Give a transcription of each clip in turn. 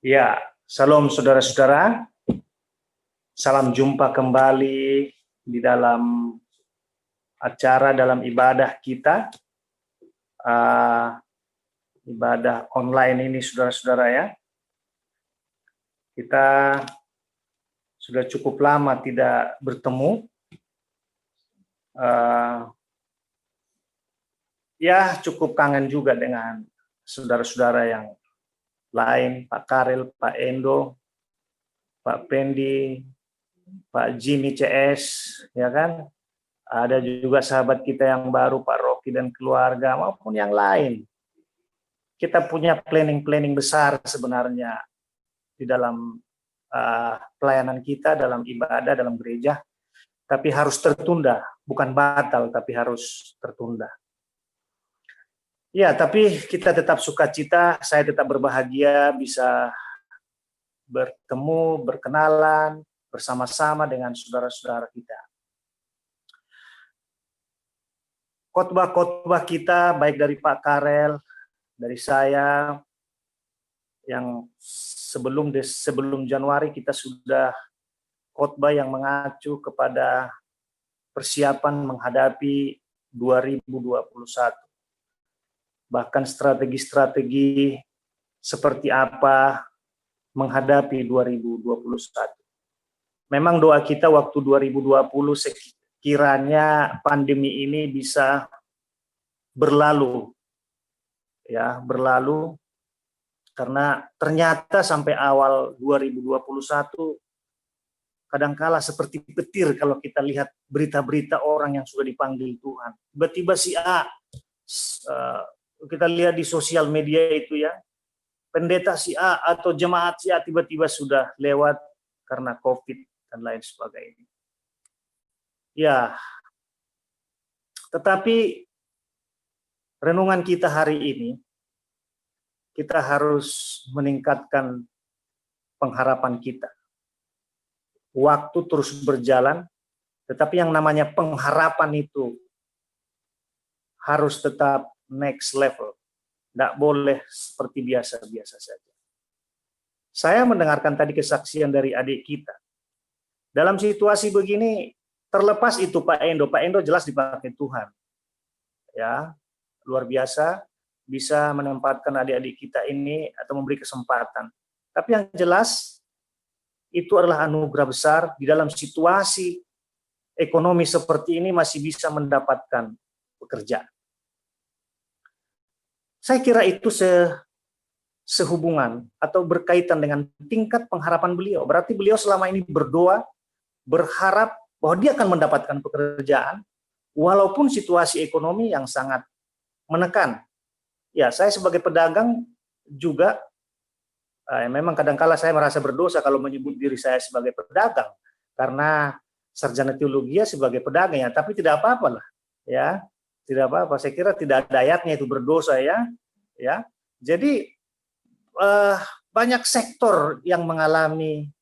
Ya, salam saudara-saudara. Salam jumpa kembali di dalam acara dalam ibadah kita. Ibadah online ini saudara-saudara ya. Kita sudah cukup lama tidak bertemu. Ya, cukup kangen juga dengan saudara-saudara yang lain, Pak Karel, Pak Endo, Pak Pendi, Pak Jimmy CS, ya kan? Ada juga sahabat kita yang baru, Pak Rocky dan keluarga, maupun yang lain. Kita punya planning-planning besar sebenarnya di dalam pelayanan kita, dalam ibadah, dalam gereja, tapi harus tertunda, bukan batal, tapi harus tertunda. Ya, tapi kita tetap sukacita, saya tetap berbahagia bisa bertemu, berkenalan, bersama-sama dengan saudara-saudara kita. Khotbah-khotbah kita, baik dari Pak Karel, dari saya, yang sebelum Januari kita sudah khotbah yang mengacu kepada persiapan menghadapi 2021. Bahkan strategi-strategi seperti apa menghadapi 2021. Memang doa kita waktu 2020 sekiranya pandemi ini bisa berlalu, ya, berlalu, karena ternyata sampai awal 2021 kadangkala seperti petir kalau kita lihat berita-berita orang yang sudah dipanggil Tuhan. Tiba-tiba si A, kita lihat di sosial media itu ya, pendeta si A atau jemaat si A tiba-tiba sudah lewat karena COVID dan lain sebagainya. Ya, tetapi renungan kita hari ini, kita harus meningkatkan pengharapan kita. Waktu terus berjalan, tetapi yang namanya pengharapan itu harus tetap next level. Tidak boleh seperti biasa-biasa saja. Saya mendengarkan tadi kesaksian dari adik kita. Dalam situasi begini, terlepas itu Pak Endo jelas dipakai Tuhan. Ya, luar biasa bisa menempatkan adik-adik kita ini atau memberi kesempatan. Tapi yang jelas itu adalah anugerah besar di dalam situasi ekonomi seperti ini masih bisa mendapatkan pekerjaan. Saya kira itu sehubungan atau berkaitan dengan tingkat pengharapan beliau. Berarti beliau selama ini berdoa, berharap bahwa dia akan mendapatkan pekerjaan, walaupun situasi ekonomi yang sangat menekan. Ya, saya sebagai pedagang juga, memang kadangkala saya merasa berdosa kalau menyebut diri saya sebagai pedagang, karena sarjana teologi sebagai pedagang ya, tapi tidak apa-apa lah, ya. Tidak apa-apa, saya kira tidak ada ayatnya itu berdosa ya. Jadi banyak sektor yang mengalami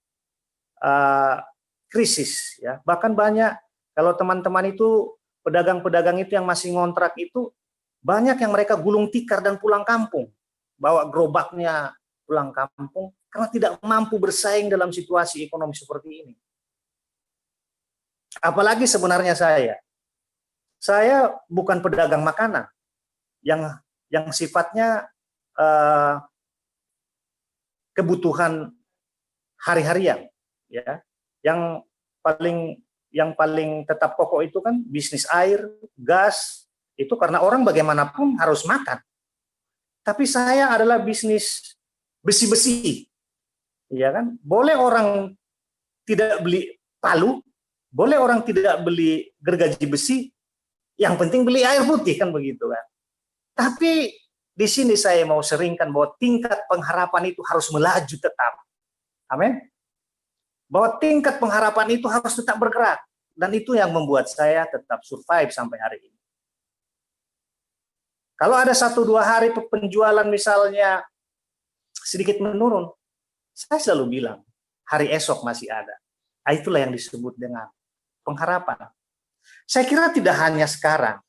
krisis ya. Bahkan banyak kalau teman-teman itu pedagang-pedagang itu yang masih ngontrak itu banyak yang mereka gulung tikar dan pulang kampung, bawa gerobaknya pulang kampung karena tidak mampu bersaing dalam situasi ekonomi seperti ini. Apalagi sebenarnya saya bukan pedagang makanan yang sifatnya kebutuhan hari-harian, ya. Yang paling tetap pokok itu kan bisnis air, gas, itu karena orang bagaimanapun harus makan. Tapi saya adalah bisnis besi-besi, ya kan? Boleh orang tidak beli palu, boleh orang tidak beli gergaji besi, yang penting beli air putih kan begitu kan. Tapi di sini saya mau seringkan bahwa tingkat pengharapan itu harus melaju tetap. Amin. Bahwa tingkat pengharapan itu harus tetap bergerak. Dan itu yang membuat saya tetap survive sampai hari ini. Kalau ada 1-2 hari penjualan misalnya sedikit menurun, saya selalu bilang, hari esok masih ada. Itulah yang disebut dengan pengharapan. Saya kira tidak hanya sekarang.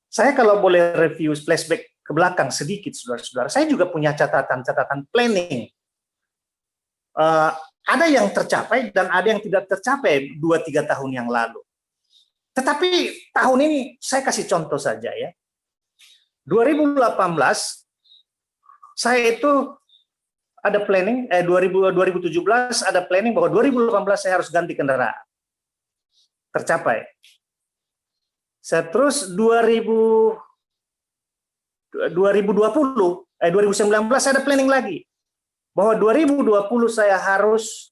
Saya kalau boleh review flashback ke belakang sedikit, saudara-saudara, saya juga punya catatan-catatan planning ada yang tercapai dan ada yang tidak tercapai 2-3 tahun yang lalu. Tetapi tahun ini saya kasih contoh saja ya. 2018 saya itu ada planning 2017 ada planning bahwa 2018 saya harus ganti kendaraan. Tercapai. Saya terus 2019 saya ada planning lagi bahwa 2020 saya harus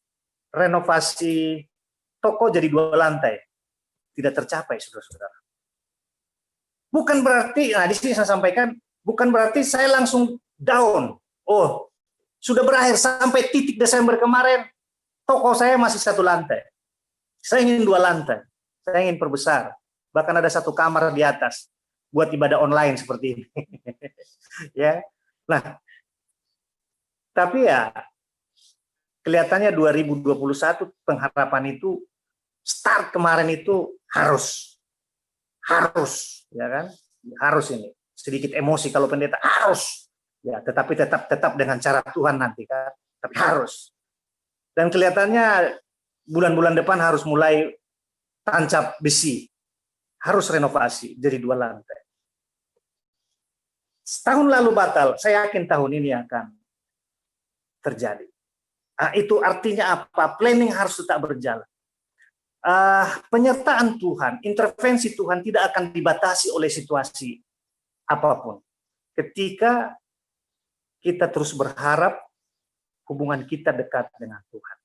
renovasi toko jadi 2 lantai. Tidak tercapai, saudara-saudara. Bukan berarti, nah di sini saya sampaikan, bukan berarti saya langsung down. Oh, sudah berakhir sampai titik Desember kemarin, toko saya masih 1 lantai. Saya ingin 2 lantai. Saya ingin perbesar. Bahkan ada 1 kamar di atas buat ibadah online seperti ini. Ya. Nah, tapi ya kelihatannya 2021 pengharapan itu start kemarin itu harus ya kan? Harus ini. Sedikit emosi kalau pendeta harus. Ya, tetapi tetap dengan cara Tuhan nanti kan. Tapi harus. Dan kelihatannya bulan-bulan depan harus mulai tancap besi. Harus renovasi jadi 2 lantai. Setahun lalu batal, saya yakin tahun ini akan terjadi. Itu artinya apa? Planning harus tetap berjalan. Penyertaan Tuhan, intervensi Tuhan tidak akan dibatasi oleh situasi apapun. Ketika kita terus berharap hubungan kita dekat dengan Tuhan.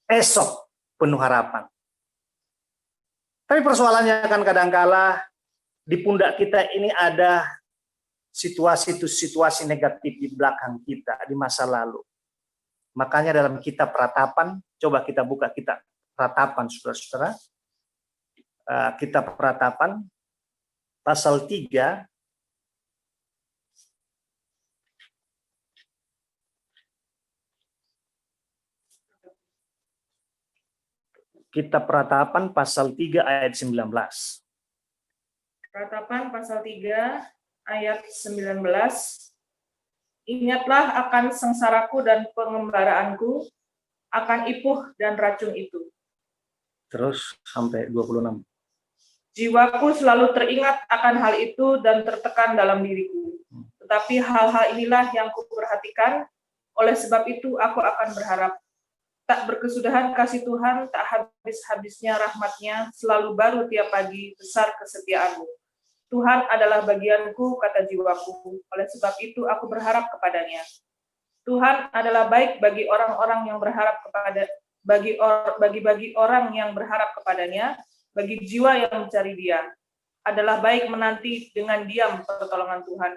Esok penuh harapan. Tapi persoalannya kan kadangkala di pundak kita ini ada situasi negatif di belakang kita, di masa lalu. Makanya dalam kitab Ratapan, coba kita buka kitab Ratapan, saudara-saudara. Kitab Ratapan, pasal 3, Kitab Ratapan pasal 3 ayat 19. Ratapan pasal 3 ayat 19. Ingatlah akan sengsaraku dan pengembaraanku, akan ipuh dan racun itu. Terus sampai 26. Jiwaku selalu teringat akan hal itu dan tertekan dalam diriku. Tetapi hal-hal inilah yang kuperhatikan, oleh sebab itu aku akan berharap. Tak berkesudahan kasih Tuhan, tak habis-habisnya rahmat-Nya, selalu baru tiap pagi, besar kesetiaan-Mu. Tuhan adalah bagianku, kata jiwaku, oleh sebab itu aku berharap kepadanya. Tuhan adalah baik bagi orang-orang yang berharap kepada, bagi orang yang berharap kepadanya, bagi jiwa yang mencari Dia. Adalah baik menanti dengan diam pertolongan Tuhan.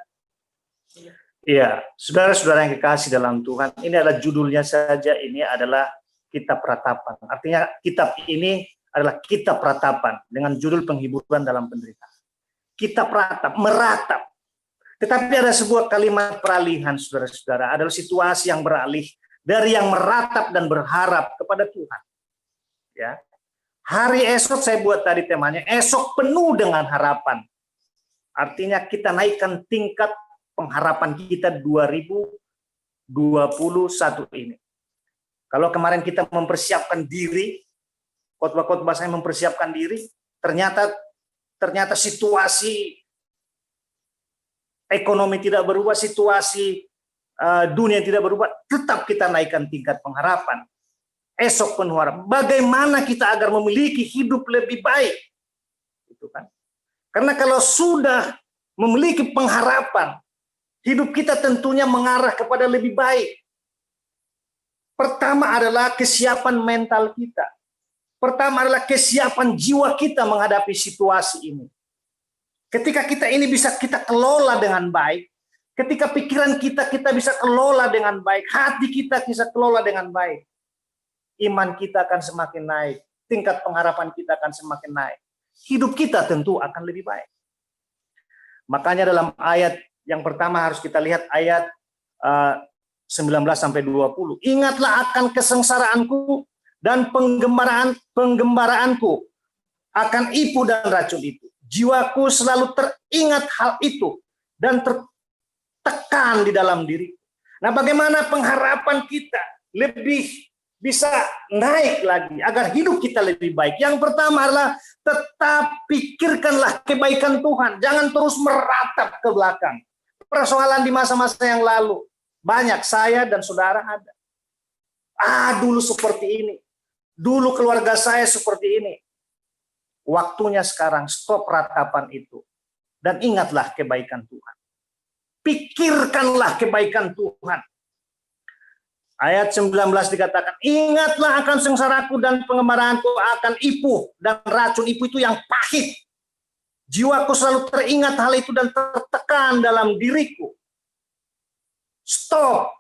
Iya, saudara-saudara yang kekasih dalam Tuhan, ini adalah judulnya saja, ini adalah kitab Ratapan. Artinya kitab ini adalah kitab Ratapan dengan judul penghiburan dalam penderitaan. Kitab ratap, meratap. Tetapi ada sebuah kalimat peralihan, saudara-saudara, adalah situasi yang beralih dari yang meratap dan berharap kepada Tuhan. Ya. Hari esok saya buat tadi temanya, esok penuh dengan harapan. Artinya kita naikkan tingkat pengharapan kita 2021 ini. Kalau kemarin kita mempersiapkan diri, khotbah-khotbah saya mempersiapkan diri, ternyata situasi ekonomi tidak berubah, situasi dunia tidak berubah, tetap kita naikkan tingkat pengharapan. Esok penuh harapan. Bagaimana kita agar memiliki hidup lebih baik? Itu kan. Karena kalau sudah memiliki pengharapan, hidup kita tentunya mengarah kepada lebih baik. Pertama adalah kesiapan mental kita. Pertama adalah kesiapan jiwa kita menghadapi situasi ini. Ketika kita ini bisa kita kelola dengan baik, ketika pikiran kita bisa kelola dengan baik, hati kita bisa kelola dengan baik, iman kita akan semakin naik, tingkat pengharapan kita akan semakin naik. Hidup kita tentu akan lebih baik. Makanya dalam ayat yang pertama harus kita lihat ayat 19-20. Ingatlah akan kesengsaraanku dan penggembaraanku, akan ipu dan racun itu. Jiwaku selalu teringat hal itu dan tertekan di dalam diri. Nah, bagaimana pengharapan kita? lebih bisa naik lagi, agar hidup kita lebih baik. Yang pertama adalah tetap pikirkanlah kebaikan Tuhan. Jangan terus meratap ke belakang. Persoalan di masa-masa yang lalu, banyak saya dan saudara ada. Dulu seperti ini. Dulu keluarga saya seperti ini. Waktunya sekarang stop ratapan itu. Dan ingatlah kebaikan Tuhan. Pikirkanlah kebaikan Tuhan. Ayat 19 dikatakan, ingatlah akan sengsaraku dan pengembaraanku akan ipuh. Dan racun ipuh itu yang pahit. Jiwaku selalu teringat hal itu dan tertekan dalam diriku. Stop.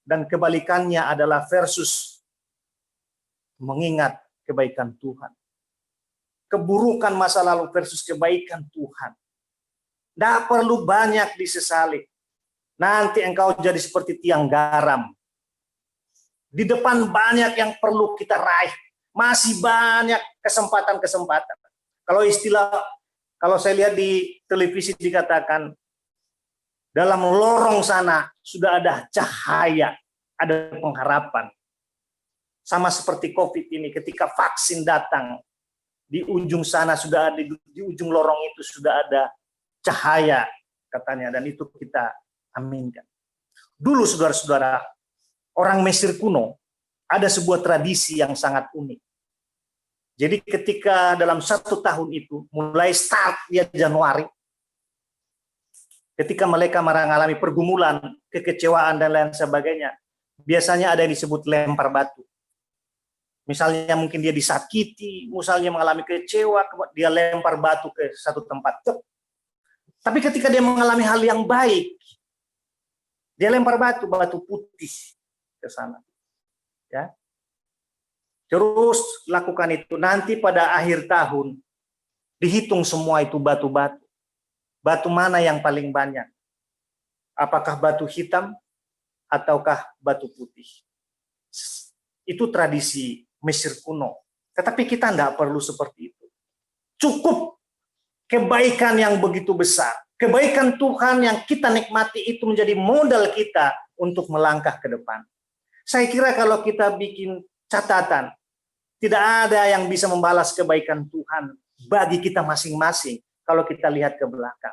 Dan kebalikannya adalah versus mengingat kebaikan Tuhan. Keburukan masa lalu versus kebaikan Tuhan. Tidak perlu banyak disesali. Nanti engkau jadi seperti tiang garam. Di depan banyak yang perlu kita raih. Masih banyak kesempatan-kesempatan. Kalau saya lihat di televisi dikatakan, dalam lorong sana sudah ada cahaya, ada pengharapan. Sama seperti COVID ini, ketika vaksin datang, di ujung sana sudah ada, di ujung lorong itu sudah ada cahaya, katanya, dan itu kita aminkan. Dulu saudara-saudara, orang Mesir kuno ada sebuah tradisi yang sangat unik. Jadi ketika dalam 1 tahun itu, mulai start ya Januari, ketika mereka mengalami pergumulan, kekecewaan dan lain sebagainya, biasanya ada yang disebut lempar batu. Misalnya mungkin dia disakiti, misalnya mengalami kecewa, dia lempar batu ke satu tempat. Tapi ketika dia mengalami hal yang baik, dia lempar batu putih ke sana. Ya. Terus lakukan itu. Nanti pada akhir tahun, dihitung semua itu batu-batu. Batu mana yang paling banyak? Apakah batu hitam ataukah batu putih? Itu tradisi Mesir kuno. Tetapi kita tidak perlu seperti itu. Cukup kebaikan yang begitu besar. Kebaikan Tuhan yang kita nikmati itu menjadi modal kita untuk melangkah ke depan. Saya kira kalau kita bikin catatan, tidak ada yang bisa membalas kebaikan Tuhan bagi kita masing-masing kalau kita lihat ke belakang.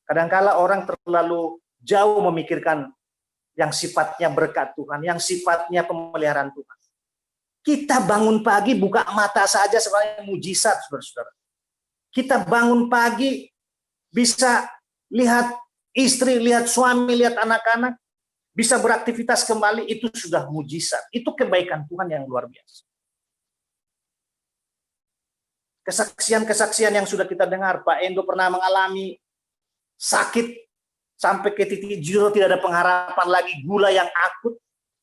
Kadang-kala orang terlalu jauh memikirkan yang sifatnya berkat Tuhan, yang sifatnya pemeliharaan Tuhan. Kita bangun pagi, buka mata saja sebagai mujizat, saudara-saudara. Kita bangun pagi, bisa lihat istri, lihat suami, lihat anak-anak, bisa beraktivitas kembali, itu sudah mujizat. Itu kebaikan Tuhan yang luar biasa. Kesaksian-kesaksian yang sudah kita dengar, Pak Endo pernah mengalami sakit, sampai ke titik zero, tidak ada pengharapan lagi, gula yang akut.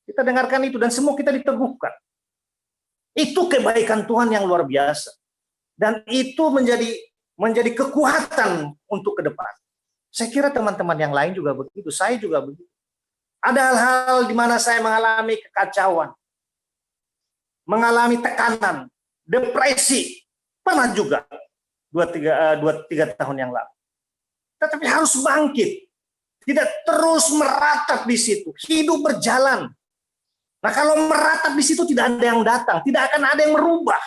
Kita dengarkan itu, dan semua kita diteguhkan. Itu kebaikan Tuhan yang luar biasa. Dan itu menjadi kekuatan untuk ke depan. Saya kira teman-teman yang lain juga begitu, saya juga begitu. Ada hal-hal di mana saya mengalami kekacauan, mengalami tekanan, depresi, pernah juga 2-3 tahun yang lalu. Tetapi harus bangkit, tidak terus meratap di situ, hidup berjalan. Nah, kalau meratap di situ tidak ada yang datang, tidak akan ada yang merubah.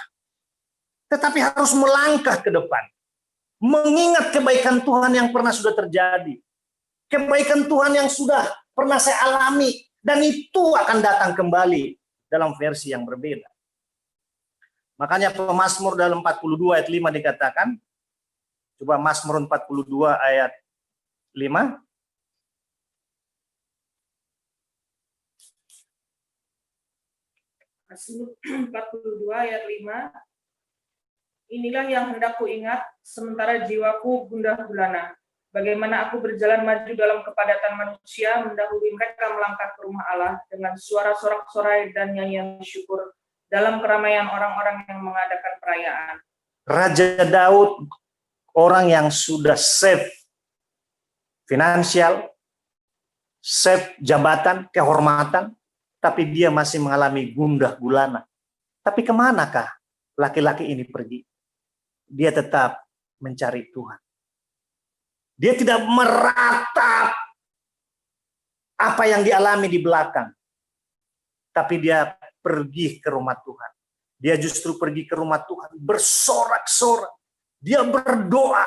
Tetapi harus melangkah ke depan, mengingat kebaikan Tuhan yang pernah sudah terjadi, kebaikan Tuhan yang sudah pernah saya alami, dan itu akan datang kembali dalam versi yang berbeda. Makanya Pemazmur dalam 42 ayat 5 dikatakan, coba Mazmur 42 ayat 5. Mazmur 42 ayat 5. Inilah yang hendak ku ingat, sementara jiwaku gundah gulana. Bagaimana aku berjalan maju dalam kepadatan manusia, mendahului mereka melangkah ke rumah Allah dengan suara sorak-sorai dan nyanyian syukur dalam keramaian orang-orang yang mengadakan perayaan. Raja Daud, orang yang sudah save finansial, save jabatan, kehormatan, tapi dia masih mengalami gundah gulana. Tapi kemanakah laki-laki ini pergi? Dia tetap mencari Tuhan. Dia tidak meratap apa yang dialami di belakang. Tapi dia pergi ke rumah Tuhan. Dia justru pergi ke rumah Tuhan bersorak-sorak. Dia berdoa.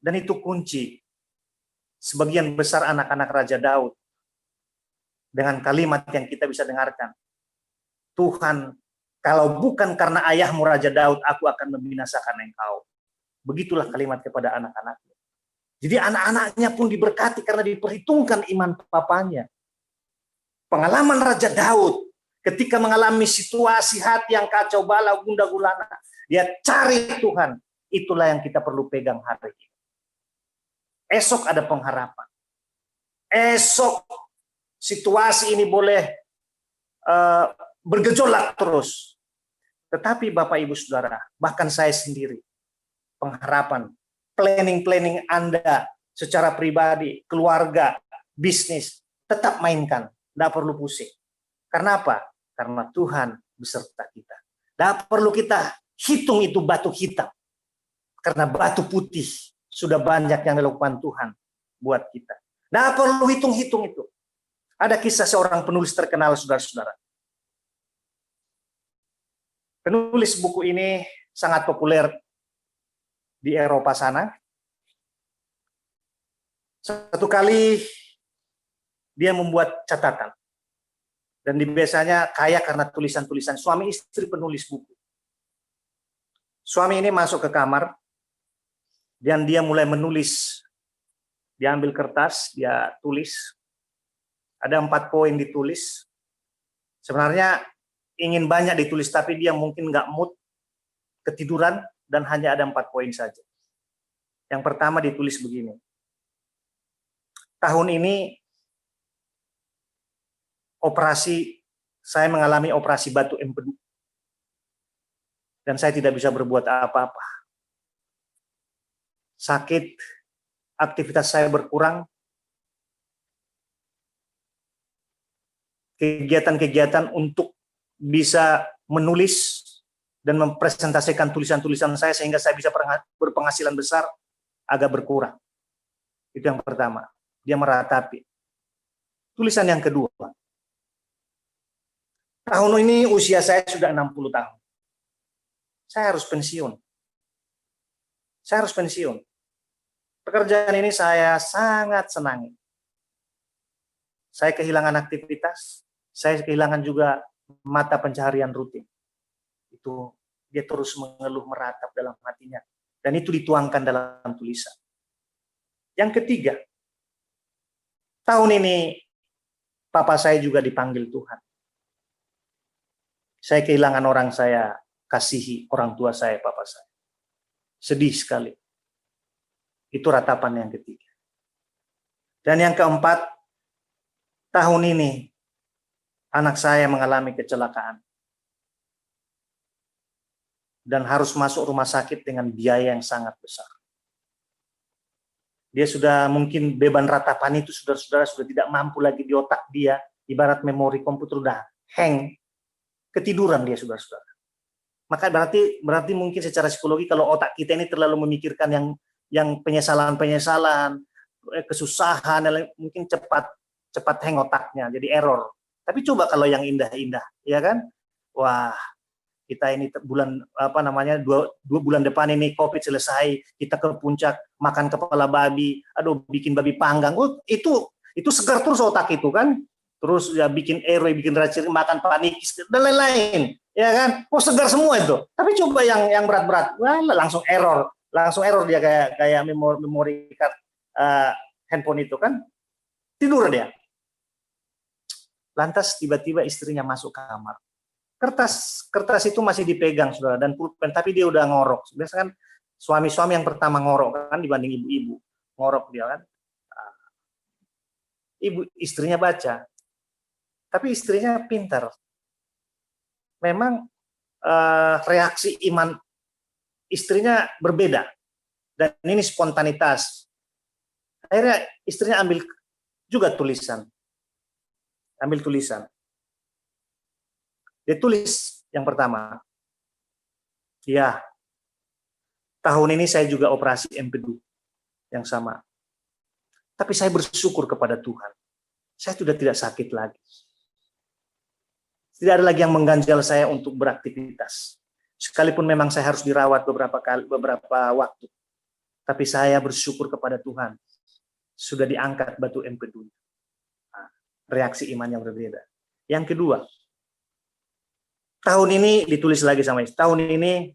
Dan itu kunci. Sebagian besar anak-anak Raja Daud dengan kalimat yang kita bisa dengarkan. Tuhan, kalau bukan karena ayahmu Raja Daud, aku akan membinasakan engkau. Begitulah kalimat kepada anak-anaknya. Jadi anak-anaknya pun diberkati karena diperhitungkan iman papanya. Pengalaman Raja Daud ketika mengalami situasi hati yang kacau balau, gundah gulana, dia cari Tuhan. Itulah yang kita perlu pegang hari ini. Esok ada pengharapan. Esok situasi ini boleh bergejolak terus. Tetapi Bapak Ibu Saudara, bahkan saya sendiri, pengharapan, planning Anda secara pribadi, keluarga, bisnis, tetap mainkan. Tidak perlu pusing. Karena apa? Karena Tuhan beserta kita. Tidak perlu kita hitung itu batu hitam. Karena batu putih sudah banyak yang dilakukan Tuhan buat kita. Tidak perlu hitung-hitung itu. Ada kisah seorang penulis terkenal, saudara-saudara. Penulis buku ini sangat populer di Eropa sana. Satu kali dia membuat catatan. Dan biasanya kaya karena tulisan-tulisan suami istri penulis buku. Suami ini masuk ke kamar, dan dia mulai menulis. Dia ambil kertas, dia tulis. Ada 4 poin ditulis. Sebenarnya ingin banyak ditulis, tapi dia mungkin nggak mood, ketiduran, dan hanya ada 4 poin saja. Yang pertama ditulis begini. Tahun ini saya mengalami operasi batu empedu. Dan saya tidak bisa berbuat apa-apa. Sakit, aktivitas saya berkurang, kegiatan-kegiatan untuk bisa menulis dan mempresentasikan tulisan-tulisan saya sehingga saya bisa berpenghasilan besar agak berkurang. Itu yang pertama. Dia meratapi. Tulisan yang kedua. Tahun ini usia saya sudah 60 tahun. Saya harus pensiun. Saya harus pensiun. Pekerjaan ini saya sangat senangi. Saya kehilangan aktivitas, saya kehilangan juga mata pencaharian rutin. Itu dia terus mengeluh meratap dalam hatinya. Dan itu dituangkan dalam tulisan. Yang ketiga, tahun ini papa saya juga dipanggil Tuhan. Saya kehilangan orang saya kasihi, orang tua saya, papa saya. Sedih sekali. Itu ratapan yang ketiga. Dan yang keempat, tahun ini anak saya mengalami kecelakaan. Dan harus masuk rumah sakit dengan biaya yang sangat besar. Dia sudah mungkin beban ratapan itu saudara-saudara sudah tidak mampu lagi di otak dia. Ibarat memori komputer udah hang. Ketiduran dia, saudara-saudara. Maka berarti mungkin secara psikologi kalau otak kita ini terlalu memikirkan yang penyesalan, kesusahan, mungkin cepat hang otaknya, jadi error. Tapi coba kalau yang indah-indah, ya kan? Wah, kita ini dua bulan depan ini COVID selesai, kita ke puncak makan kepala babi, bikin babi panggang. Itu segar terus otak itu kan? Terus ya bikin RW, bikin racun, makan panikis dan lain-lain, ya kan? Segar semua itu. Tapi coba yang berat-berat, langsung error dia kayak memori card handphone itu kan, tidur dia. Lantas tiba-tiba istrinya masuk kamar. Kertas itu masih dipegang saudara dan pulpen, tapi dia udah ngorok. Biasanya kan suami-suami yang pertama ngorok kan dibanding ibu-ibu, ngorok dia kan. Istrinya baca. Tapi istrinya pintar. Memang reaksi iman istrinya berbeda. Dan ini spontanitas. Akhirnya istrinya ambil juga tulisan. Dia tulis yang pertama. Ya, tahun ini saya juga operasi empedu yang sama. Tapi saya bersyukur kepada Tuhan. saya sudah tidak sakit lagi. Tidak ada lagi yang mengganjal saya untuk beraktivitas. Sekalipun memang saya harus dirawat beberapa waktu. Tapi saya bersyukur kepada Tuhan. Sudah diangkat batu empedu. Reaksi iman yang berbeda. Yang kedua, tahun ini ditulis lagi sama istri. Tahun ini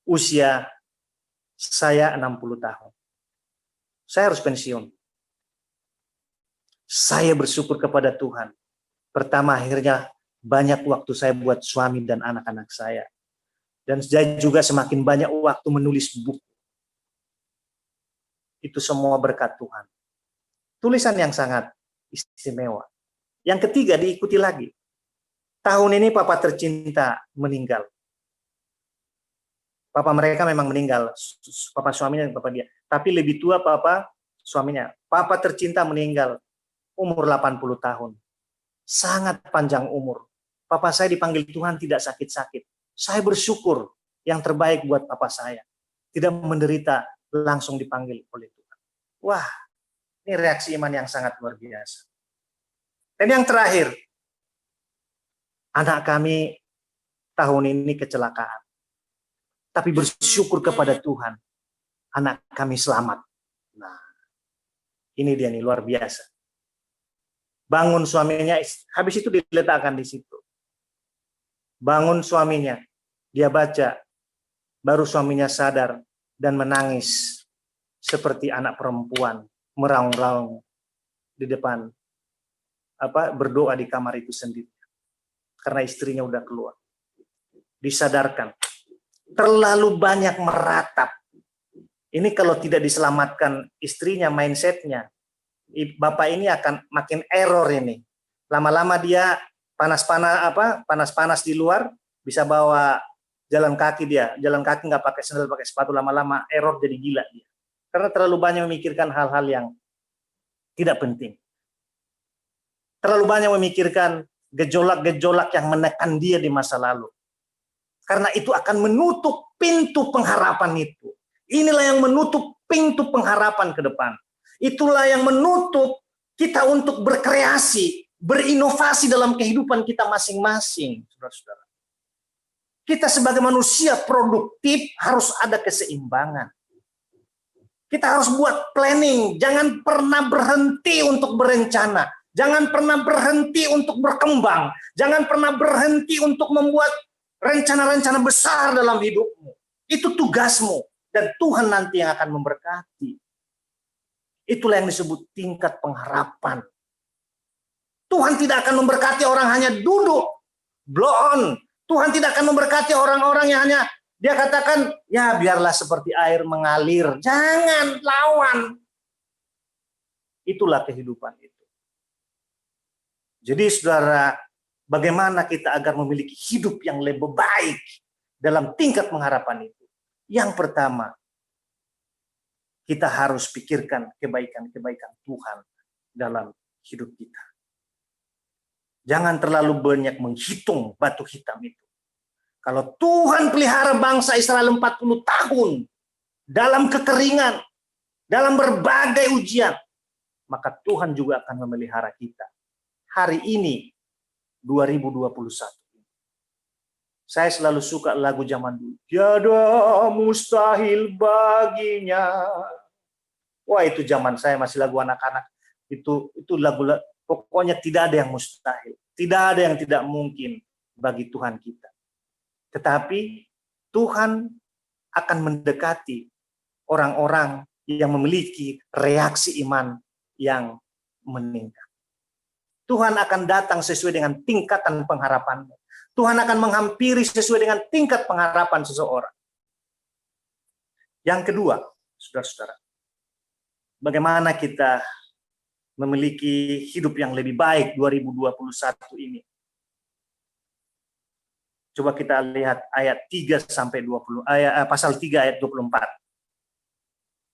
usia saya 60 tahun. Saya harus pensiun. Saya bersyukur kepada Tuhan. Pertama, akhirnya banyak waktu saya buat suami dan anak-anak saya. Dan saya juga semakin banyak waktu menulis buku. Itu semua berkat Tuhan. Tulisan yang sangat istimewa. Yang ketiga, diikuti lagi. Tahun ini papa tercinta meninggal. Papa mereka memang meninggal. Papa suaminya dan papa dia. Tapi lebih tua papa suaminya. Papa tercinta meninggal. Umur 80 tahun. Sangat panjang umur. Papa saya dipanggil Tuhan tidak sakit-sakit. Saya bersyukur yang terbaik buat papa saya. Tidak menderita, langsung dipanggil oleh Tuhan. Wah, ini reaksi iman yang sangat luar biasa. Dan yang terakhir, anak kami tahun ini kecelakaan. Tapi bersyukur kepada Tuhan, anak kami selamat. Nah, ini dia nih, luar biasa. Bangun suaminya, habis itu diletakkan di situ. Bangun suaminya, dia baca, baru suaminya sadar dan menangis seperti anak perempuan, meraung-raung di depan, berdoa di kamar itu sendiri. Karena istrinya udah keluar. Disadarkan. Terlalu banyak meratap. Ini kalau tidak diselamatkan istrinya, mindsetnya, bapak ini akan makin error ini. Lama-lama dia panas-panas di luar, bisa bawa jalan kaki dia. Jalan kaki nggak pakai sandal, pakai sepatu, lama-lama error jadi gila dia. Karena terlalu banyak memikirkan hal-hal yang tidak penting. Terlalu banyak memikirkan gejolak-gejolak yang menekan dia di masa lalu. Karena itu akan menutup pintu pengharapan itu. Inilah yang menutup pintu pengharapan ke depan. Itulah yang menutup kita untuk berkreasi, berinovasi dalam kehidupan kita masing-masing, saudara-saudara. Kita sebagai manusia produktif harus ada keseimbangan. Kita harus buat planning, jangan pernah berhenti untuk berencana, jangan pernah berhenti untuk berkembang, jangan pernah berhenti untuk membuat rencana-rencana besar dalam hidupmu. Itu tugasmu, dan Tuhan nanti yang akan memberkati. Itulah yang disebut tingkat pengharapan. Tuhan tidak akan memberkati orang hanya duduk, blow on. Tuhan tidak akan memberkati orang-orang yang hanya dia katakan, ya biarlah seperti air mengalir. Jangan lawan. Itulah kehidupan itu. Jadi saudara, bagaimana kita agar memiliki hidup yang lebih baik dalam tingkat pengharapan itu? Yang pertama, kita harus pikirkan kebaikan-kebaikan Tuhan dalam hidup kita. Jangan terlalu banyak menghitung batu hitam itu. Kalau Tuhan pelihara bangsa Israel 40 tahun dalam kekeringan, dalam berbagai ujian, maka Tuhan juga akan memelihara kita. Hari ini, 2021. Saya selalu suka lagu zaman dulu. Tiada mustahil baginya. Wah, itu zaman saya masih lagu anak-anak. Itu lagu, pokoknya tidak ada yang mustahil. Tidak ada yang tidak mungkin bagi Tuhan kita. Tetapi Tuhan akan mendekati orang-orang yang memiliki reaksi iman yang meningkat. Tuhan akan datang sesuai dengan tingkatan pengharapanmu. Tuhan akan menghampiri sesuai dengan tingkat pengharapan seseorang. Yang kedua, saudara-saudara, bagaimana kita memiliki hidup yang lebih baik 2021 ini? Coba kita lihat ayat 3 sampai 20, pasal 3 ayat 24.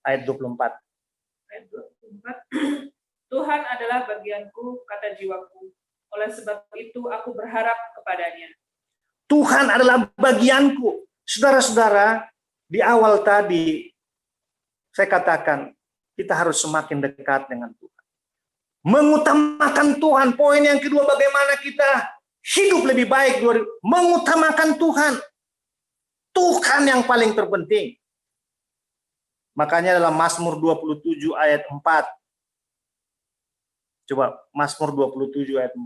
Ayat 24. Ayat 24. Tuhan adalah bagianku, kata jiwaku. Oleh sebab itu aku berharap kepadanya. Tuhan adalah bagianku. Saudara-saudara, di awal tadi saya katakan kita harus semakin dekat dengan Tuhan. Mengutamakan Tuhan. Poin yang kedua, bagaimana kita hidup lebih baik. Mengutamakan Tuhan. Tuhan yang paling terpenting. Makanya dalam Mazmur 27 ayat 4. Coba Mazmur 27 ayat 4.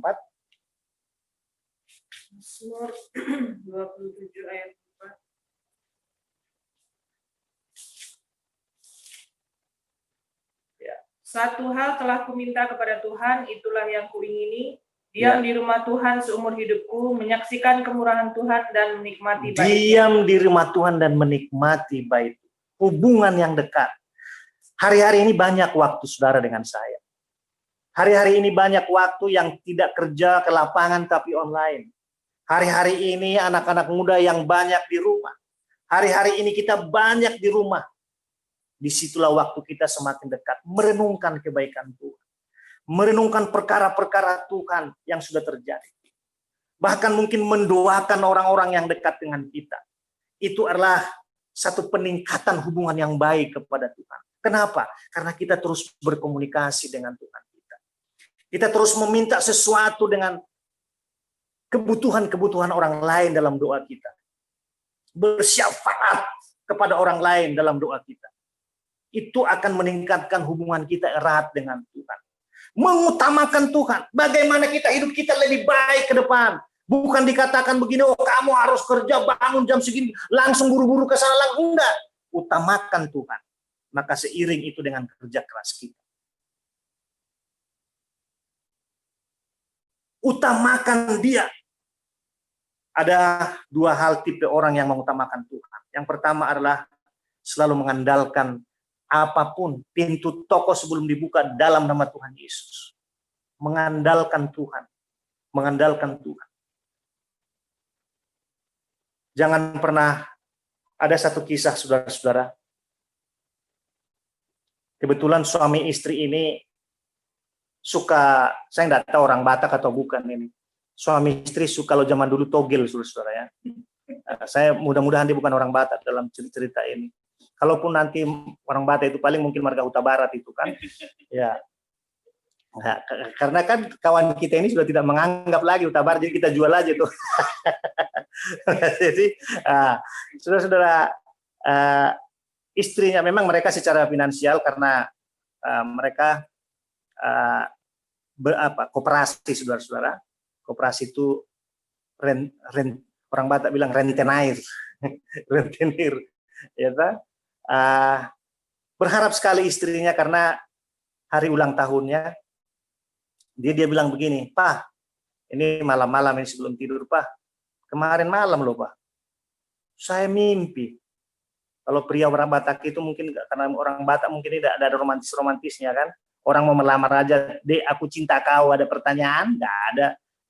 Mazmur 27 ayat 4. Ya. Satu hal telah kuminta kepada Tuhan, itulah yang kuingini, diam di rumah Tuhan seumur hidupku, menyaksikan kemurahan Tuhan dan menikmati baiknya. Diam di rumah Tuhan dan menikmati baik. Hubungan yang dekat. Hari-hari ini banyak waktu saudara dengan saya. Hari-hari ini banyak waktu yang tidak kerja ke lapangan tapi online. Hari-hari ini anak-anak muda yang banyak di rumah. Hari-hari ini kita banyak di rumah. Disitulah waktu kita semakin dekat, merenungkan kebaikan Tuhan. Merenungkan perkara-perkara Tuhan yang sudah terjadi. Bahkan mungkin mendoakan orang-orang yang dekat dengan kita. Itu adalah satu peningkatan hubungan yang baik kepada Tuhan. Kenapa? Karena kita terus berkomunikasi dengan Tuhan kita. Kita terus meminta sesuatu dengan kebutuhan-kebutuhan orang lain dalam doa kita. Bersyafaat kepada orang lain dalam doa kita. Itu akan meningkatkan hubungan kita erat dengan Tuhan. Mengutamakan Tuhan. Bagaimana kita hidup kita lebih baik ke depan. Bukan dikatakan begini, oh kamu harus kerja, bangun jam segini, langsung buru-buru ke sana. Enggak. Utamakan Tuhan. Maka seiring itu dengan kerja keras kita. Utamakan Dia. Ada dua hal tipe orang yang mengutamakan Tuhan. Yang pertama adalah selalu mengandalkan apapun, pintu toko sebelum dibuka dalam nama Tuhan Yesus. Mengandalkan Tuhan. Mengandalkan Tuhan. Jangan pernah, ada satu kisah saudara-saudara. Kebetulan suami istri ini suka, saya nggak tahu orang Batak atau bukan ini. Suami istri suka, kalau zaman dulu togel, saudara-saudara ya. Saya mudah-mudahan dia bukan orang Batak dalam cerita ini. Kalaupun nanti orang Batak itu paling mungkin marga Huta Barat itu kan. Ya. Nah, karena kan kawan kita ini sudah tidak menganggap lagi Huta Barat, jadi kita jual aja tuh. Jadi, saudara-saudara, istrinya memang mereka secara finansial karena mereka koperasi, saudara-saudara. Koperasi itu orang Batak bilang rentenir, rentenir, ya kan? Berharap sekali istrinya karena hari ulang tahunnya, dia bilang begini, Pak, ini malam-malam ini sebelum tidur, Pak, kemarin malam loh Pak, saya mimpi. Kalau pria orang Batak itu mungkin, karena orang Batak mungkin tidak ada romantis-romantisnya kan, orang mau melamar aja, Dek aku cinta kau, ada pertanyaan?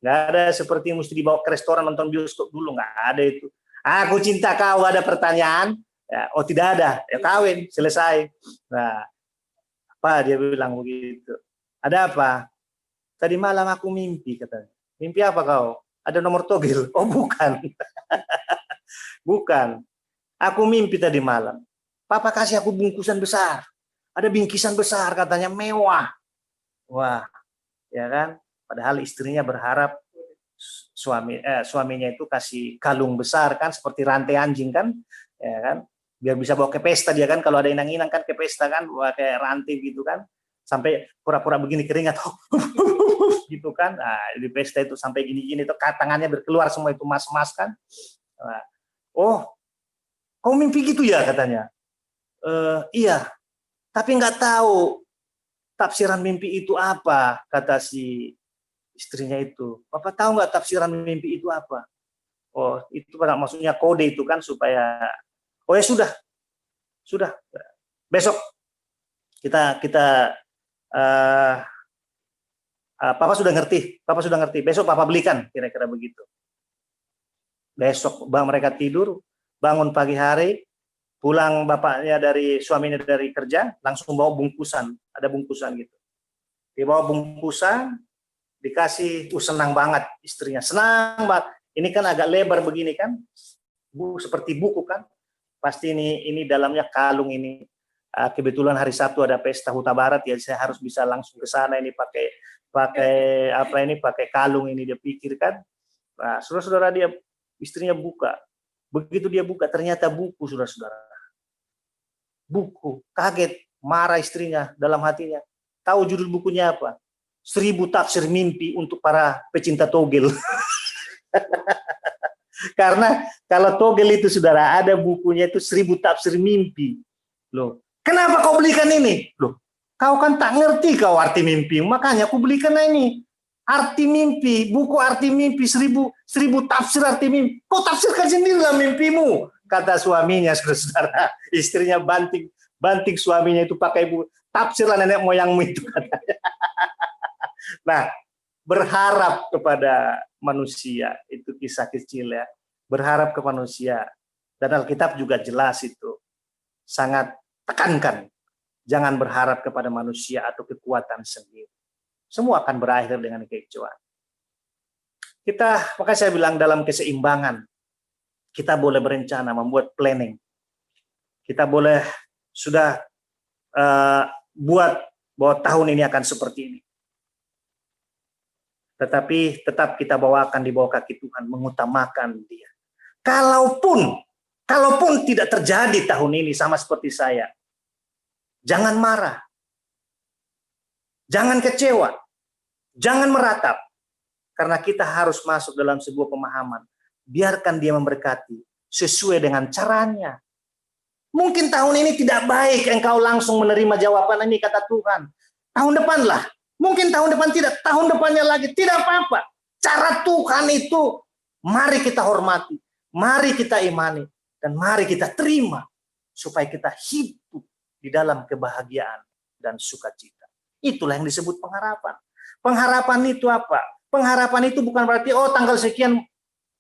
Nggak ada seperti mesti dibawa ke restoran nonton bioskop dulu, nggak ada itu. Aku cinta kau, ada pertanyaan? Ya, oh tidak ada, ya kawin, selesai. Nah, apa dia bilang begitu? Ada apa? Tadi malam aku mimpi, katanya. Mimpi apa kau? Ada nomor togel? Oh bukan. Bukan. Aku mimpi tadi malam. Papa kasih aku bungkusan besar. Ada bingkisan besar, katanya mewah. Wah, ya kan? Padahal istrinya berharap suaminya itu kasih kalung besar kan, seperti rantai anjing kan, ya kan? Biar bisa bawa ke pesta dia kan, kalau ada inang-inang kan ke pesta kan, bawa kayak rantai gitu kan, sampai pura-pura begini keringat, gitu kan. Nah, di pesta itu sampai gini-gini tuh tangannya berkeluar semua itu mas-mas kan. Nah, oh, kau mimpi gitu ya, katanya. Iya, tapi nggak tahu tafsiran mimpi itu apa, kata si istrinya itu. Bapak tahu nggak tafsiran mimpi itu apa? Oh, itu maksudnya kode itu kan supaya, oh ya sudah. Besok kita Papa sudah ngerti. Besok Papa belikan, kira-kira begitu. Besok mereka tidur, bangun pagi hari, pulang suaminya dari kerja, langsung bawa bungkusan, ada bungkusan gitu. Dibawa bungkusan, dikasih, senang banget istrinya, senang banget. Ini kan agak lebar begini kan, seperti buku kan. Pasti ini dalamnya kalung ini. Kebetulan hari Sabtu ada pesta Huta Barat, ya saya harus bisa langsung ke sana ini pakai kalung ini, dia pikirkan. Nah, saudara-saudara, dia istrinya buka. Begitu dia buka, ternyata buku, saudara-saudara. Buku. Kaget, marah istrinya dalam hatinya. Tahu judul bukunya apa? 1000 tafsir mimpi untuk para pecinta togel. Karena kalau togel itu, saudara, ada bukunya itu 1000 tafsir mimpi. Loh, kenapa kau belikan ini? Loh, kau kan tak ngerti kau arti mimpi. Makanya aku belikan ini. Arti mimpi, buku arti mimpi, 1000 tafsir arti mimpi. Kau tafsirkan sendirilah mimpimu, kata suaminya, saudara. Istrinya banting suaminya itu pakai buku. Tafsirlah nenek moyangmu itu, katanya. Nah, berharap kepada manusia, itu kisah kecil ya. Berharap ke manusia. Dan Alkitab juga jelas itu. Sangat tekankan. Jangan berharap kepada manusia atau kekuatan sendiri. Semua akan berakhir dengan kekecewaan. Maka saya bilang dalam keseimbangan, kita boleh berencana, membuat planning. Kita boleh sudah buat bahwa tahun ini akan seperti ini. Tetapi tetap kita akan dibawa kaki Tuhan, mengutamakan Dia. Kalaupun tidak terjadi tahun ini sama seperti saya, jangan marah. Jangan kecewa, jangan meratap, karena kita harus masuk dalam sebuah pemahaman. Biarkan Dia memberkati sesuai dengan caranya. Mungkin tahun ini tidak baik, engkau langsung menerima jawaban ini, kata Tuhan. Tahun depan lah, mungkin tahun depan tidak, tahun depannya lagi, tidak apa-apa. Cara Tuhan itu, mari kita hormati, mari kita imani, dan mari kita terima, supaya kita hidup di dalam kebahagiaan dan sukacita. Itulah yang disebut pengharapan. Pengharapan itu apa? Pengharapan itu bukan berarti, oh tanggal sekian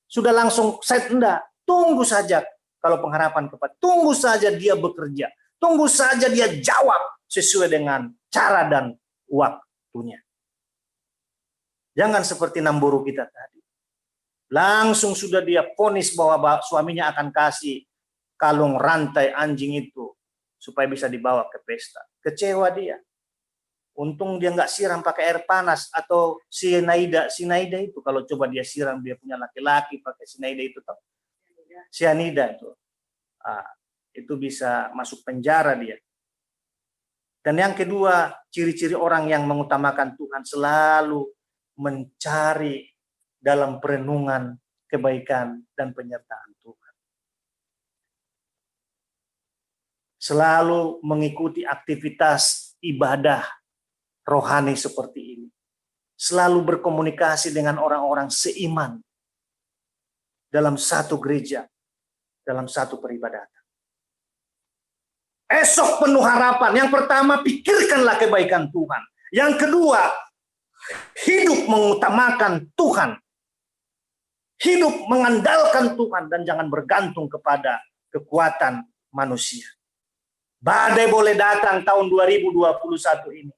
sudah langsung set, enggak. Tunggu saja kalau pengharapan tunggu saja Dia bekerja. Tunggu saja Dia jawab sesuai dengan cara dan waktunya. Jangan seperti Namburu kita tadi. Langsung sudah dia vonis bahwa suaminya akan kasih kalung rantai anjing itu supaya bisa dibawa ke pesta. Kecewa dia. Untung dia nggak siram pakai air panas atau cyanida itu, kalau coba dia siram, dia punya laki-laki pakai cyanida itu, cyanida itu, itu bisa masuk penjara dia. Dan yang kedua, ciri-ciri orang yang mengutamakan Tuhan selalu mencari dalam perenungan kebaikan dan penyertaan Tuhan. Selalu mengikuti aktivitas ibadah rohani seperti ini. Selalu berkomunikasi dengan orang-orang seiman dalam satu gereja, dalam satu peribadatan. Esok penuh harapan. Yang pertama, pikirkanlah kebaikan Tuhan. Yang kedua, hidup mengutamakan Tuhan. Hidup mengandalkan Tuhan dan jangan bergantung kepada kekuatan manusia. Badai boleh datang tahun 2021 ini.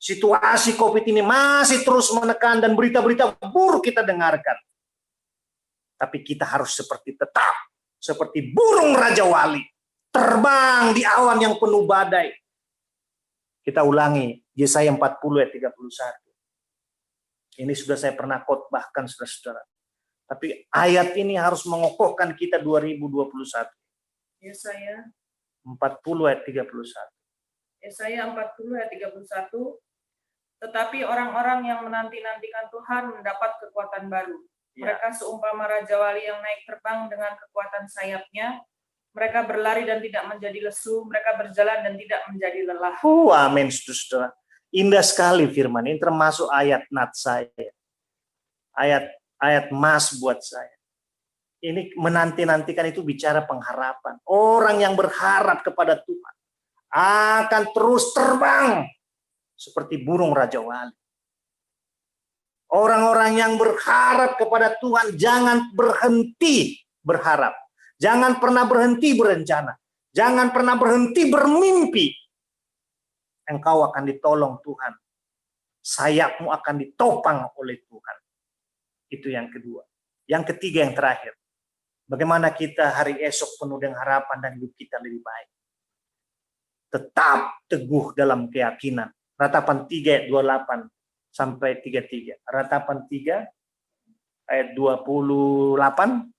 Situasi COVID ini masih terus menekan dan berita-berita buruk kita dengarkan. Tapi kita harus tetap seperti burung Raja Wali, terbang di awan yang penuh badai. Kita ulangi Yesaya 40 ayat 31. Ini sudah saya pernah khotbahkan, saudara-saudara. Tapi ayat ini harus mengokohkan kita 2021. Yesaya 40 ayat 31. Yesaya 40 ayat 31. Tetapi orang-orang yang menanti-nantikan Tuhan mendapat kekuatan baru. Mereka seumpama Raja Wali yang naik terbang dengan kekuatan sayapnya. Mereka berlari dan tidak menjadi lesu. Mereka berjalan dan tidak menjadi lelah. Amin, saudara. Indah sekali firman ini, termasuk ayat nat saya. Ayat mas buat saya. Ini menanti-nantikan itu bicara pengharapan. Orang yang berharap kepada Tuhan akan terus terbang seperti burung Raja Wali. Orang-orang yang berharap kepada Tuhan jangan berhenti berharap. Jangan pernah berhenti berencana. Jangan pernah berhenti bermimpi. Engkau akan ditolong Tuhan. Sayapmu akan ditopang oleh Tuhan. Itu yang kedua. Yang ketiga, yang terakhir. Bagaimana kita hari esok penuh dengan harapan dan hidup kita lebih baik. tetap teguh dalam keyakinan. Ratapan 3 ayat 28 sampai 33. Ratapan 3 ayat 28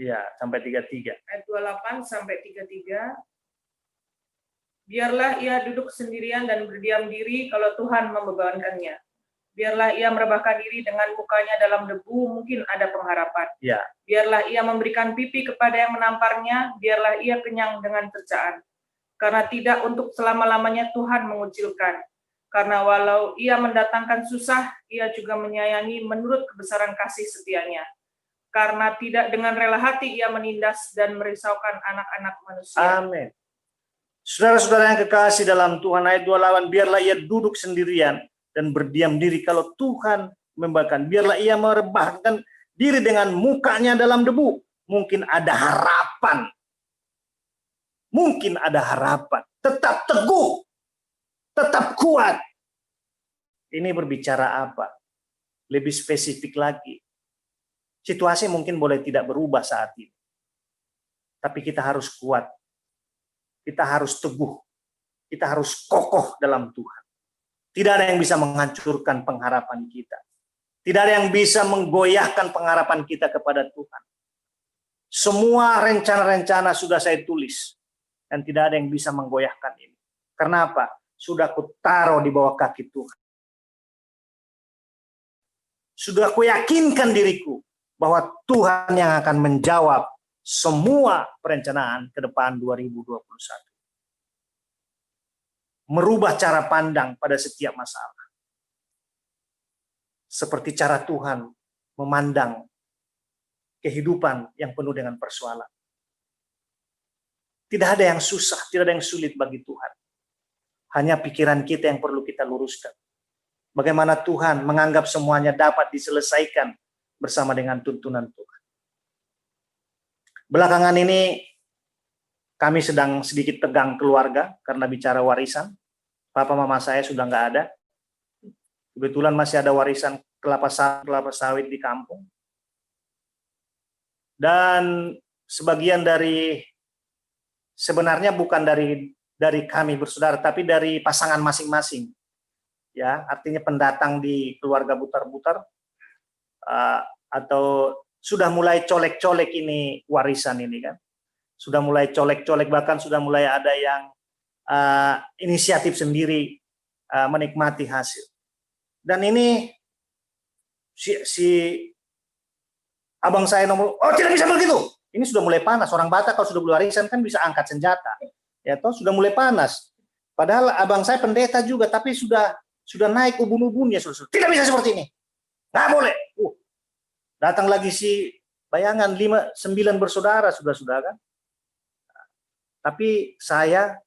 ya sampai 33. Ayat 28 sampai 33. Biarlah ia duduk sendirian dan berdiam diri kalau Tuhan membebankannya. Biarlah ia merebahkan diri dengan mukanya dalam debu, mungkin ada pengharapan. Ya, Biarlah ia memberikan pipi kepada yang menamparnya, biarlah ia kenyang dengan cercaan. Karena tidak untuk selama-lamanya Tuhan mengucilkan. Karena walau ia mendatangkan susah, ia juga menyayangi menurut kebesaran kasih setianya. Karena tidak dengan rela hati ia menindas dan merisaukan anak-anak manusia. amin. Saudara-saudara yang kekasih dalam Tuhan, ayat 28, biarlah ia duduk sendirian dan berdiam diri kalau Tuhan memberikan. Biarlah ia merebahkan diri dengan mukanya dalam debu. Mungkin ada harapan. Mungkin ada harapan. Tetap teguh. Tetap kuat. Ini berbicara apa? Lebih spesifik lagi. Situasi mungkin boleh tidak berubah saat ini. Tapi kita harus kuat. Kita harus teguh. Kita harus kokoh dalam Tuhan. Tidak ada yang bisa menghancurkan pengharapan kita. Tidak ada yang bisa menggoyahkan pengharapan kita kepada Tuhan. Semua rencana-rencana sudah saya tulis. Dan tidak ada yang bisa menggoyahkan ini. Karena apa? Sudah kutaruh di bawah kaki Tuhan. Sudah kuyakinkan diriku bahwa Tuhan yang akan menjawab semua perencanaan ke depan 2021. Merubah cara pandang pada setiap masalah. Seperti cara Tuhan memandang kehidupan yang penuh dengan persoalan. Tidak ada yang susah, tidak ada yang sulit bagi Tuhan. Hanya pikiran kita yang perlu kita luruskan. Bagaimana Tuhan menganggap semuanya dapat diselesaikan bersama dengan tuntunan Tuhan. Belakangan ini kami sedang sedikit tegang keluarga karena bicara warisan. Papa mama saya sudah nggak ada. Kebetulan masih ada warisan kelapa sawit di kampung. Dan sebagian dari, sebenarnya bukan dari kami bersaudara, tapi dari pasangan masing-masing. Ya, artinya pendatang di keluarga Butar-Butar atau sudah mulai colek-colek ini warisan ini kan. Sudah mulai colek-colek, bahkan sudah mulai ada yang inisiatif sendiri menikmati hasil. Dan ini si abang saya nomor, oh tidak bisa begitu. Ini sudah mulai panas. Orang Batak kalau sudah beli warisan kan bisa angkat senjata. Ya toh sudah mulai panas. Padahal abang saya pendeta juga, tapi sudah naik ubun-ubunnya. Tidak bisa seperti ini. Nggak boleh. Datang lagi si, bayangan 9 bersaudara sudah kan. Tapi saya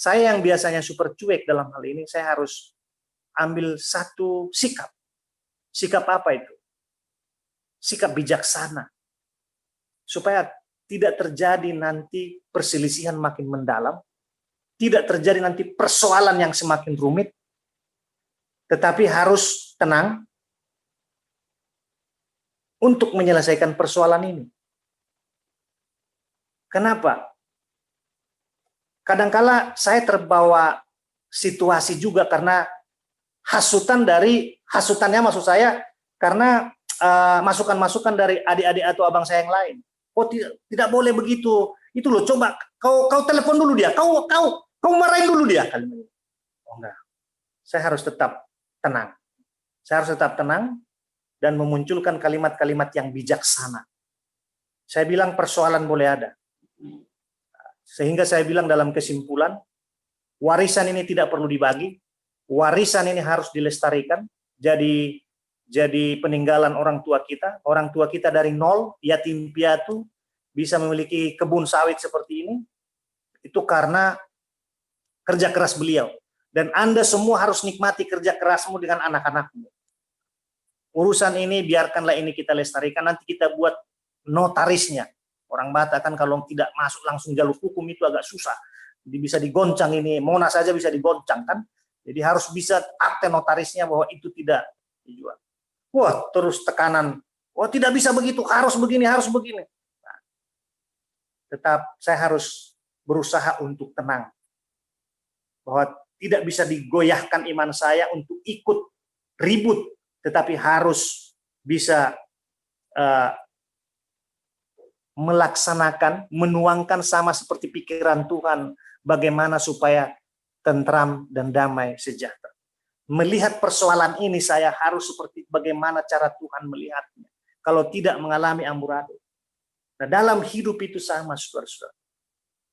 yang biasanya super cuek dalam hal ini, saya harus ambil satu sikap. Sikap apa itu? Sikap bijaksana. Supaya tidak terjadi nanti perselisihan makin mendalam, tidak terjadi nanti persoalan yang semakin rumit, tetapi harus tenang untuk menyelesaikan persoalan ini. Kenapa? Kadangkala saya terbawa situasi juga karena hasutannya maksud saya karena masukan-masukan dari adik-adik atau abang saya yang lain. Oh tidak boleh begitu. Itu loh, coba kau telepon dulu dia, kau marahin dulu dia kalimat. Oh enggak. Saya harus tetap tenang. Saya harus tetap tenang dan memunculkan kalimat-kalimat yang bijaksana. Saya bilang persoalan boleh ada. Sehingga saya bilang dalam kesimpulan, warisan ini tidak perlu dibagi, warisan ini harus dilestarikan, jadi peninggalan orang tua kita dari nol, yatim piatu, bisa memiliki kebun sawit seperti ini, itu karena kerja keras beliau. Dan Anda semua harus nikmati kerja kerasmu dengan anak-anakmu. Urusan ini biarkanlah ini kita lestarikan, nanti kita buat notarisnya. Orang Batak kan kalau tidak masuk langsung jalur hukum itu agak susah. Jadi bisa digoncang ini, Monas saja bisa digoncang kan. Jadi harus bisa akte notarisnya bahwa itu tidak dijual. Wah, terus tekanan. Oh, tidak bisa begitu, harus begini, harus begini. Nah, tetap saya harus berusaha untuk tenang. Bahwa tidak bisa digoyahkan iman saya untuk ikut ribut, tetapi harus bisa melaksanakan, menuangkan sama seperti pikiran Tuhan, bagaimana supaya tentram dan damai sejahtera. Melihat persoalan ini saya harus seperti bagaimana cara Tuhan melihatnya. Kalau tidak mengalami amburadul. Nah, dalam hidup itu sama, saudara-saudara.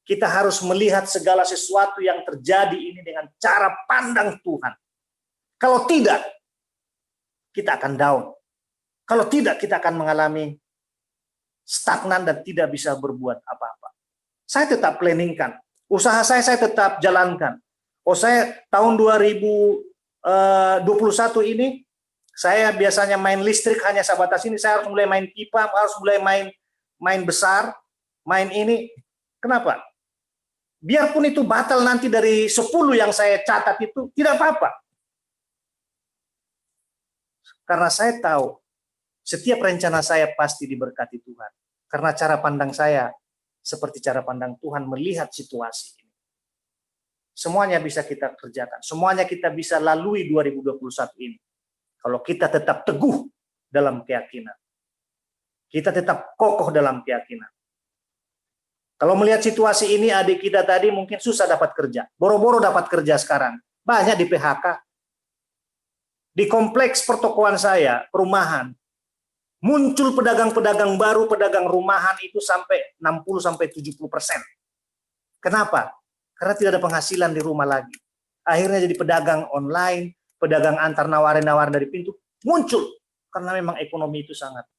Kita harus melihat segala sesuatu yang terjadi ini dengan cara pandang Tuhan. Kalau tidak, kita akan down. Kalau tidak, kita akan mengalami stagnan dan tidak bisa berbuat apa-apa. Saya tetap planningkan. Usaha saya tetap jalankan. Saya tahun 2021 ini, saya biasanya main listrik hanya sebatas ini. Saya harus mulai main pipa, harus mulai main besar, main ini. Kenapa? Biarpun itu batal nanti dari 10 yang saya catat itu, tidak apa-apa. Karena saya tahu, setiap rencana saya pasti diberkati Tuhan. Karena cara pandang saya, seperti cara pandang Tuhan melihat situasi ini. Semuanya bisa kita kerjakan. Semuanya kita bisa lalui 2021 ini. Kalau kita tetap teguh dalam keyakinan. Kita tetap kokoh dalam keyakinan. Kalau melihat situasi ini, adik kita tadi mungkin susah dapat kerja. Boro-boro dapat kerja sekarang. Banyak di PHK. Di kompleks pertokoan saya, perumahan, muncul pedagang-pedagang baru, pedagang rumahan itu sampai 60-70%. Kenapa? Karena tidak ada penghasilan di rumah lagi. Akhirnya jadi pedagang online, pedagang antar nawarin-nawarin dari pintu, muncul. Karena memang ekonomi itu sangat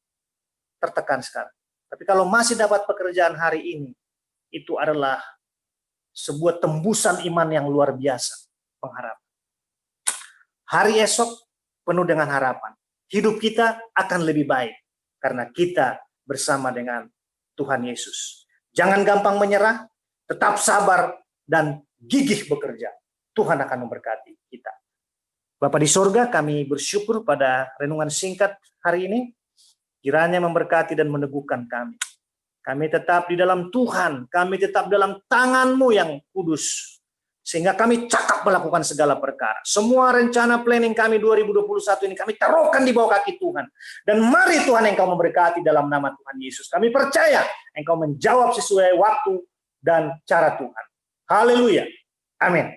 tertekan sekarang. Tapi kalau masih dapat pekerjaan hari ini, itu adalah sebuah tembusan iman yang luar biasa, pengharapan. Hari esok penuh dengan harapan. Hidup kita akan lebih baik karena kita bersama dengan Tuhan Yesus. Jangan gampang menyerah, tetap sabar dan gigih bekerja. Tuhan akan memberkati kita. Bapa di sorga, kami bersyukur pada renungan singkat hari ini. Kiranya memberkati dan meneguhkan kami. Kami tetap di dalam Tuhan, kami tetap dalam tangan-Mu yang kudus. Sehingga kami cakap melakukan segala perkara. Semua rencana planning kami 2021 ini kami taruhkan di bawah kaki Tuhan. Dan mari Tuhan Engkau memberkati dalam nama Tuhan Yesus. Kami percaya Engkau menjawab sesuai waktu dan cara Tuhan. Haleluya. Amin.